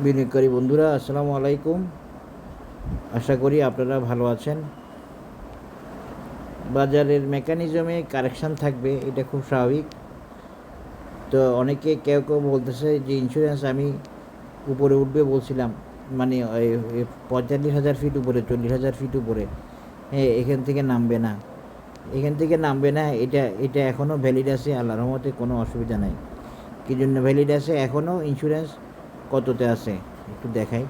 বিনিয়োগকারী বন্ধুরা, আসসালামু আলাইকুম। আশা করি আপনারা ভালো আছেন। বাজারের মেকানিজমে কারেকশান থাকবে, এটা খুব স্বাভাবিক। তো অনেকে কেউ বলতেছে যে ইন্স্যুরেন্স আমি উপরে উঠবে বলছিলাম, মানে 45,000 ফিট উপরে, 40,000 ফিট উপরে, হ্যাঁ এখান থেকে নামবে না, এটা এটা এখনও ভ্যালিড আছে। আল্লাহর রহমতে কোনো অসুবিধা নাই। কী জন্য ভ্যালিড আছে? এখনও ইন্স্যুরেন্স কততে আছে একটু দেখাই।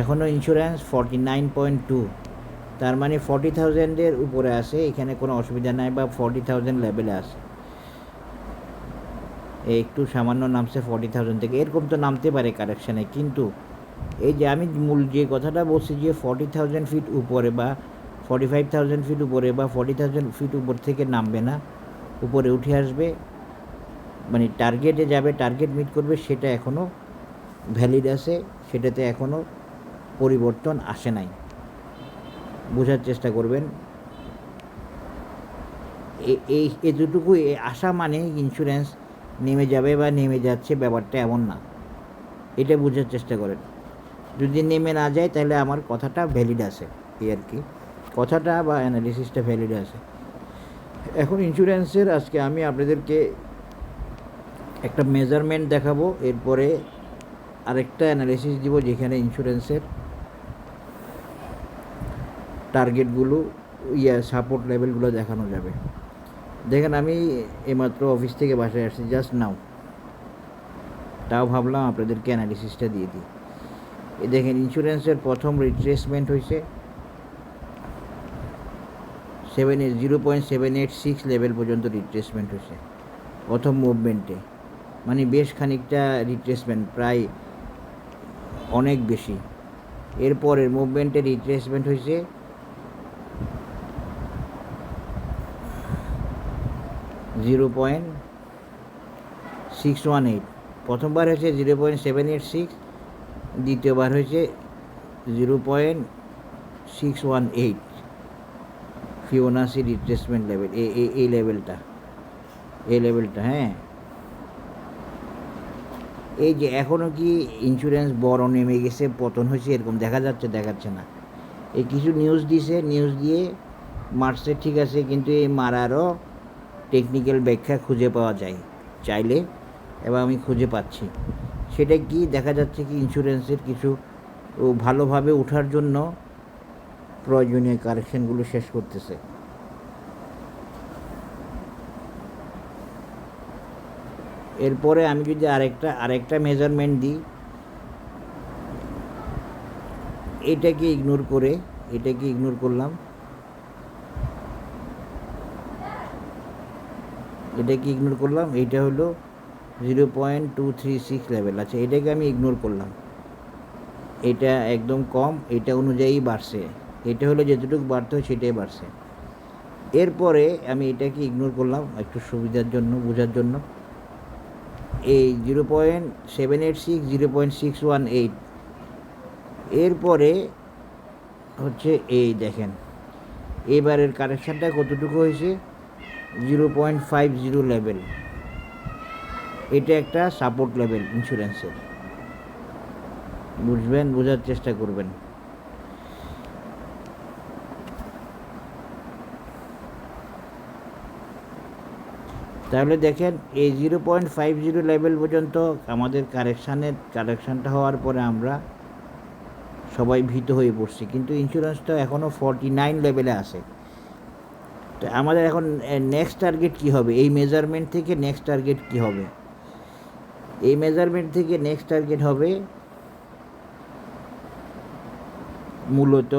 এখনও ইন্স্যুরেন্স 49.2, তার মানে 40,000-এর উপরে আছে, এখানে কোনো অসুবিধা নাই, বা 40,000 লেভেলে আছে। একটু সামান্য নামছে 40,000 থেকে, এরকম তো নামতে পারে কারেকশানে। কিন্তু এই যে আমি মূল যে কথাটা বলছি যে 40,000 ফিট উপরে বা 45,000 ফিট উপরে বা 40,000 ফিট উপর থেকে নামবে না, উপরে উঠে আসবে, মানে টার্গেটে যাবে, টার্গেট মিট করবে, সেটা এখনও ভ্যালিড আছে, সেটাতে এখনও পরিবর্তন আসে নাই। বোঝার চেষ্টা করবেন। এই এতটুকু আশা মানে ইন্স্যুরেন্স নেমে যাবে বা নেমে যাচ্ছে, ব্যাপারটা এমন না। এটা বোঝার চেষ্টা করেন। যদি নেমে না যায় তাহলে আমার কথাটা ভ্যালিড আছে, এই আর কি, কথাটা বা অ্যানালিসিসটা ভ্যালিড আছে। এখন ইন্স্যুরেন্সের আজকে আমি আপনাদেরকে একটা মেজারমেন্ট দেখাবো, এরপরে আরেকটা অ্যানালিসিস দিব যেখানে ইন্স্যুরেন্সের টার্গেটগুলো, সাপোর্ট লেভেলগুলো দেখানো যাবে। দেখেন, আমি এইমাত্র অফিস থেকে বাসায় আসছি, জাস্ট নাও, তাও ভাবলাম আপনাদেরকে অ্যানালিসিসটা দিয়ে দিই। দেখেন, ইন্স্যুরেন্সের প্রথম রিট্রেসমেন্ট হয়েছে 0.786 লেভেল পর্যন্ত রিট্রেসমেন্ট হয়েছে প্রথম মুভমেন্টে, মানে বেশ খানিকটা রিট্রেসমেন্ট, প্রায় অনেক বেশি। এরপরের মুভমেন্টে রিট্রেসমেন্ট হয়েছে 0.618। প্রথমবার হয়েছে 0.786, দ্বিতীয়বার হয়েছে 0.618 ফিবোনাসি রিট্রেসমেন্ট লেভেল, এই লেভেলটা, হ্যাঁ। এই যে এখনও কি ইন্স্যুরেন্স বড় নেমে গেছে, পতন হয়েছে এরকম দেখা দেখাচ্ছে না। এই কিছু নিউজ দিয়ে মারছে, ঠিক আছে, কিন্তু এই মারারও টেকনিক্যাল ব্যাখ্যা খুঁজে পাওয়া যায় চাইলে, এবং আমি খুঁজে পাচ্ছি। সেটা কি দেখা যাচ্ছে কি ইন্স্যুরেন্সের কিছু ভালোভাবে ওঠার জন্য প্রয়োজনীয় কারেকশানগুলো শেষ করতেছে। এরপরে আমি যদি আরেকটা মেজারমেন্ট দিই, এটাকে ইগনোর করলাম, এইটা হলো 0.236 লেভেল। আচ্ছা, এটাকে আমি ইগনোর করলাম, এটা একদম কম, এটা অনুযায়ী বাড়ছে, এটা হলো যেতটুকু বাড়তে হয় সেটাই বাড়ছে। এরপরে আমি এটাকে ইগনোর করলাম একটু সুবিধার জন্য, বোঝার জন্য। এই 0.786, 0.618, এরপরে হচ্ছে এই দেখেন এবারের কারেকশানটা কতটুকু হয়েছে, 0.50 লেভেল। এটা একটা সাপোর্ট লেভেল ইন্স্যুরেন্সের, বোঝার চেষ্টা করবেন। তাহলে দেখেন, এই 0.50 লেভেল পর্যন্ত আমাদের কারেকশানটা হওয়ার পরে আমরা সবাই ভীত হয়ে পড়ছি, কিন্তু ইন্স্যুরেন্সটা এখনও 49 লেভেলে আছে। তো আমাদের এখন নেক্সট টার্গেট কী হবে? এই মেজারমেন্ট থেকে নেক্সট টার্গেট কী হবে? এই মেজারমেন্ট থেকে নেক্সট টার্গেট হবে মূলত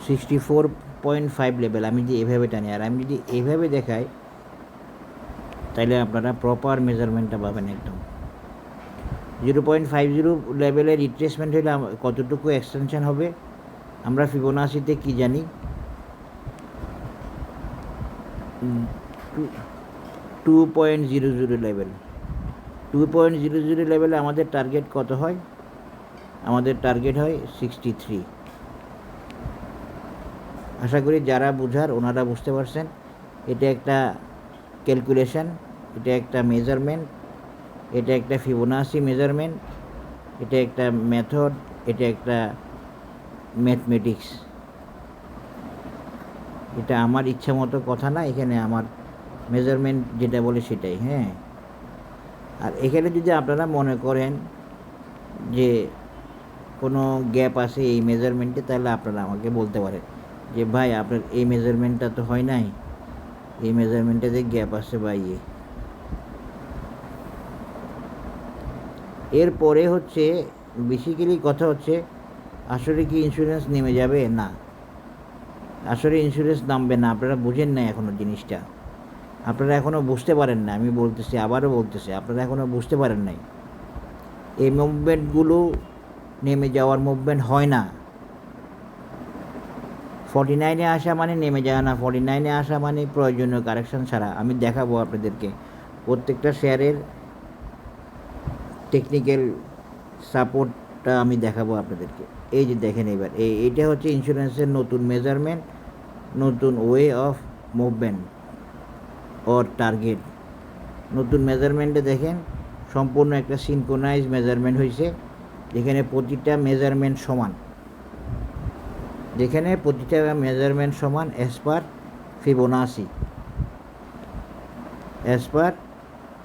64.5 লেভেল। আমি যদি এভাবে টানি, আর আমি যদি এভাবে দেখাই, তাহলে আপনারা প্রপার মেজারমেন্টটা পাবেন একদম। 0.50 লেভেলের রিট্রেসমেন্ট হলে কতটুকু এক্সটেনশন হবে? আমরা ফিবোনাসিতে কি জানি, 2.00 লেভেল। 2.00 লেভেলে আমাদের টার্গেট কত হয়? আমাদের টার্গেট হয় 63। আশা করি যারা বুঝার ওনারা বুঝতে পারছেন। এটা একটা ক্যালকুলেশন, এটা একটা মেজারমেন্ট, এটা একটা ফিবোনাসি মেজারমেন্ট, এটা একটা মেথড, এটা একটা ম্যাথমেটিক্স। এটা আমার ইচ্ছা মতো কথা না, এখানে আমার মেজারমেন্ট যেটা বলে সেটাই। হ্যাঁ, আর এখানে যদি আপনারা মনে করেন যে কোনো গ্যাপ আছে এই মেজারমেন্টে, তাহলে আপনারা আমাকে বলতে পারেন যে ভাই আপনার এই মেজারমেন্টটা তো হয় নাই, এই মেজারমেন্টে যে গ্যাপ আছে বা ইয়ে। এরপরে হচ্ছে বেসিক্যালি কথা হচ্ছে, আসলে কি ইন্স্যুরেন্স নেমে যাবে? না, আসলে ইন্স্যুরেন্স নামবে না। আপনারা বুঝেন না এখনও জিনিসটা, আপনারা এখনও বুঝতে পারেন না। আমি বলতেছি, আবারও বলতেছি, আপনারা এখনও বুঝতে পারেন নাই। এই মুভমেন্টগুলো নেমে যাওয়ার মুভমেন্ট হয় না। 49-এ আসা মানে নেমে যাওয়া না, 49-এ আসা মানে প্রয়োজনীয় কারেকশন ছাড়া। আমি দেখাবো আপনাদেরকে প্রত্যেকটা শেয়ারের টেকনিক্যাল সাপোর্টটা আমি দেখাবো আপনাদেরকে। এই যে দেখেন, এবার এইটা হচ্ছে ইন্স্যুরেন্সের নতুন মেজারমেন্ট, নতুন way of movement or target. নতুন মেজারমেন্টে দেখেন সম্পূর্ণ একটা সিনক্রোনাইজ মেজারমেন্ট হয়েছে, যেখানে প্রতিটা মেজারমেন্ট সমান, যেখানে প্রতিটা মেজারমেন্ট সমান as per Fibonacci, as per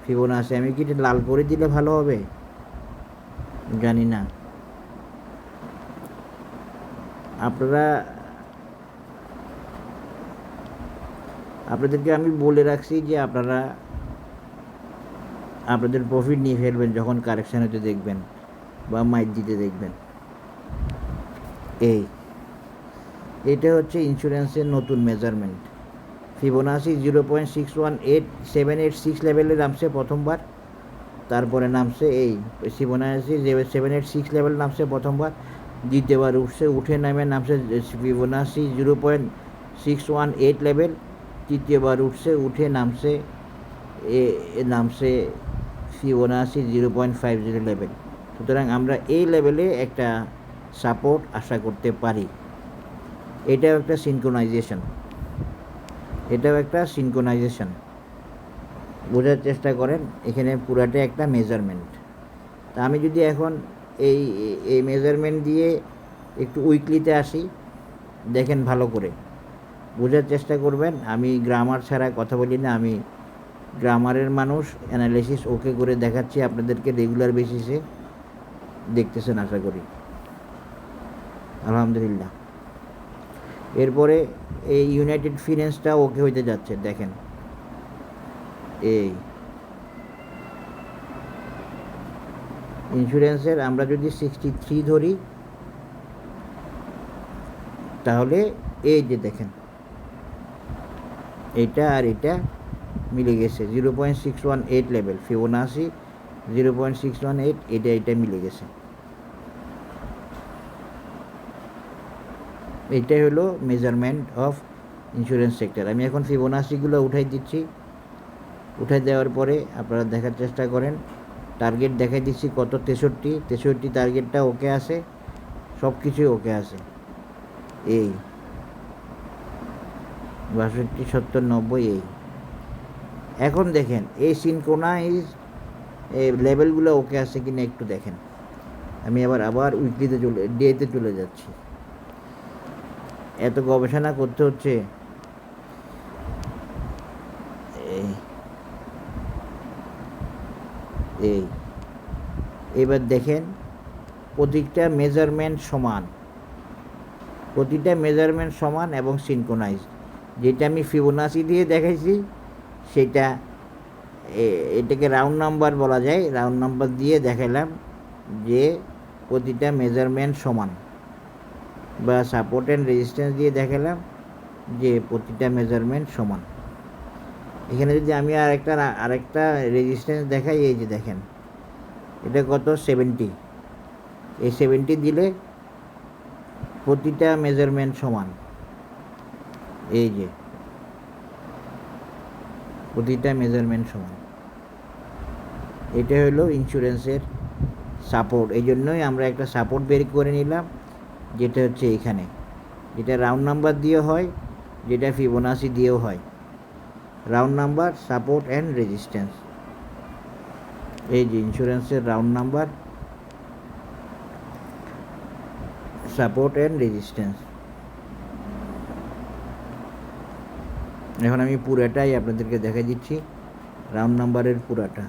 Fibonacci. আমি কি এটা লাল করে দিলে ভালো হবে? জানি না। আপনাদেরকে আমি বলে রাখছি যে আপনারা আপনাদের প্রফিট নিয়ে ফেলবেন যখন কারেকশান হতে দেখবেন বা মাইট দিতে দেখবেন। এটা হচ্ছে ইন্স্যুরেন্সের নতুন মেজারমেন্ট। ফিবোনাসি 0.618786 লেভেলে নামছে প্রথমবার, তারপরে নামছে এই ফিবোনাসি 786 লেভেল নামছে প্রথমবার, দ্বিতীয়বার উঠে নামছে ফিবোনাসি 0.618 লেভেল, তৃতীয়বার উঠে নামছে ফিবোনাসি 0.50 লেভেল। সুতরাং আমরা এই লেভেলে একটা সাপোর্ট আশা করতে পারি। এটাও একটা সিনক্রোনাইজেশন, বোঝার চেষ্টা করেন। এখানে পুরাটা একটা মেজারমেন্ট। তা আমি যদি এখন এই মেজারমেন্ট দিয়ে একটু উইকলিতে আসি, দেখেন ভালো করে বোঝার চেষ্টা করবেন। আমি গ্রামার ছাড়া কথা বলি না, আমি গ্রামারের মানুষ। অ্যানালিসিস ওকে করে দেখাচ্ছি আপনাদেরকে রেগুলার বেসিসে, দেখতেছেন আশা করি, আলহামদুলিল্লাহ। এরপরে এই ইউনাইটেড ফিন্যান্সটা ওকে হইতে যাচ্ছে, দেখেন এই ইন্স্যুরেন্সের আমরা যদি 63 ধরি, তাহলে এই যে দেখেন এটা আর এটা মিলে গেছে 0.618 লেভেল, ফিবোনাসি 0.618, এটা মিলে গেছে। এইটাই হলো মেজারমেন্ট অফ ইন্স্যুরেন্স সেক্টর। আমি এখন ফিবোনাসিগুলো উঠাই দিচ্ছি। উঠাই দেওয়ার পরে আপনারা দেখার চেষ্টা করেন, টার্গেট দেখাই দিচ্ছি কত, 63 টার্গেটটা ওকে আছে, সব কিছুই ওকে আছে। এই 62, 70, 90 এই। এখন দেখেন এই সিনক্রোনাইজ এই লেভেলগুলো ওকে আছে কিনা একটু দেখেন। আমি আবার উইকলিতে ডেতে চলে যাচ্ছি। এত গবেষণা করতে হচ্ছে। এবার দেখেন প্রতিটা মেজারমেন্ট সমান এবং সিনক্রোনাইজ। যেটা আমি ফিবোনাসি দিয়ে দেখাইছি সেটা, এটাকে রাউন্ড নাম্বার বলা যায়, রাউন্ড নাম্বার দিয়ে দেখালাম যে প্রতিটা মেজারমেন্ট সমান, বা সাপোর্ট অ্যান্ড রেজিস্ট্যান্স দিয়ে দেখালাম যে প্রতিটা মেজারমেন্ট সমান। এখানে যদি আমি আরেকটা রেজিস্ট্যান্স দেখাই, এই যে দেখেন এটা কত, 70। এই 70 দিলে প্রতিটা মেজারমেন্ট সমান। এই যে প্রতিটা মেজারমেন্ট সমান। এটা হলো ইন্স্যুরেন্সের সাপোর্ট। এই জন্যই আমরা একটা সাপোর্ট বের করে নিলাম, যেটা হচ্ছে এখানে, যেটা রাউন্ড নাম্বার দিয়েও হয়, যেটা ফিবোনাসি দিয়েও হয়। Round number, support and resistance. এই যে ইন্স্যুরেন্সের round number, support and resistance. এখন আমি পুরাটাই আপনাদেরকে দেখা দিচ্ছি, রাউন্ড নাম্বারের পুরাটা।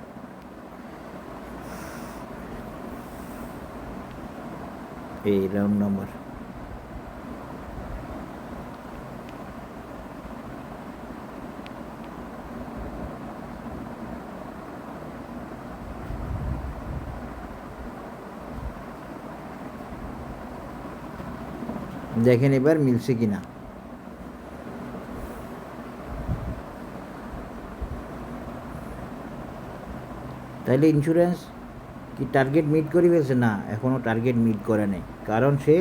এই রাউন্ড নাম্বার, দেখেন এবার মিলছে কিনা। তাইলে ইন্স্যুরেন্স কি টার্গেট মিট করে ফেলছে? না, এখনও টার্গেট মিট করে নাই, কারণ সে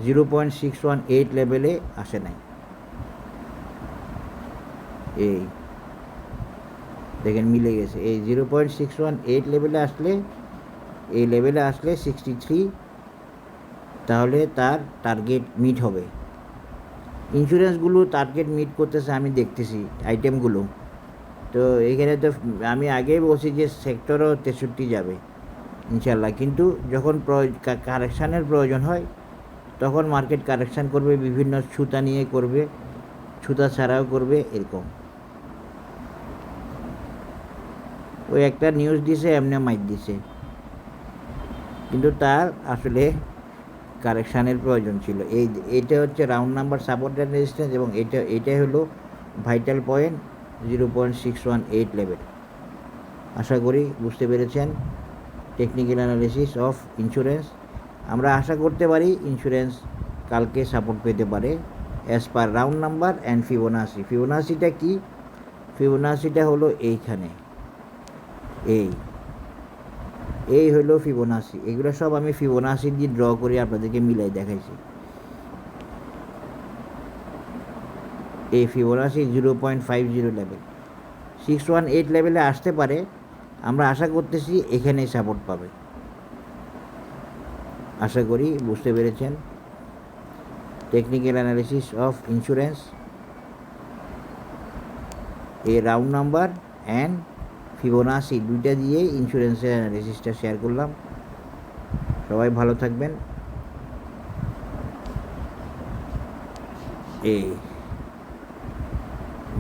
0.618 লেভেলে আসে নাই। এই দেখেন মিলে গেছে। এই 0.618 লেভেলে আসলে, এই লেভেলে আসলে 63, তাহলে তার টার্গেট মিট হবে। ইন্স্যুরেন্সগুলো টার্গেট মিট করতেছে, আমি দেখতেছি আইটেমগুলো। তো এখানে তো আমি আগেই বলছি যে সেক্টরও 63 যাবে ইনশাল্লাহ, কিন্তু যখন কারেকশানের প্রয়োজন হয় তখন মার্কেট কারেকশান করবে, বিভিন্ন ছুতা নিয়ে করবে, ছুতা ছাড়াও করবে, এরকম। ওই একটা নিউজ দিছে, এমনি মাইক দিছে, কিন্তু তার আসলে কারেকশানের প্রয়োজন ছিল। এইটা হচ্ছে round number, support and resistance, এবং এটাই হলো ভাইটাল পয়েন্ট 0.618 লেভেল। আশা করি বুঝতে পেরেছেন টেকনিক্যাল অ্যানালিসিস অফ ইন্স্যুরেন্স। আমরা আশা করতে পারি ইন্স্যুরেন্স কালকে সাপোর্ট পেতে পারে as per round number and Fibonacci. ফিবোনাসিটা কি? ফিবোনাসিটা হলো এইখানে, এই হলো ফিবোনাসি। এগুলো সব আমি ফিবোনাসি দিয়ে ড্র করে আপনাদেরকে মিলাই দেখাইছি। এই ফিবোনাসি 0.50 লেভেল, 618 লেভেলে আসতে পারে। আমরা আশা করতেছি এখানেই সাপোর্ট পাবে। আশা করি বুঝতে পেরেছেন টেকনিক্যাল অ্যানালিসিস অফ ইন্স্যুরেন্স। এই রাউন্ড নাম্বার অ্যান্ড ফিবোনাসি দুইটা দিয়ে ইন্স্যুরেন্সের অ্যানালিসিসটা শেয়ার করলাম। সবাই ভালো থাকবেন।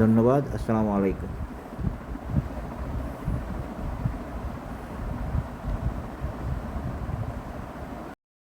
ধন্যবাদ। আসসালামু আলাইকুম।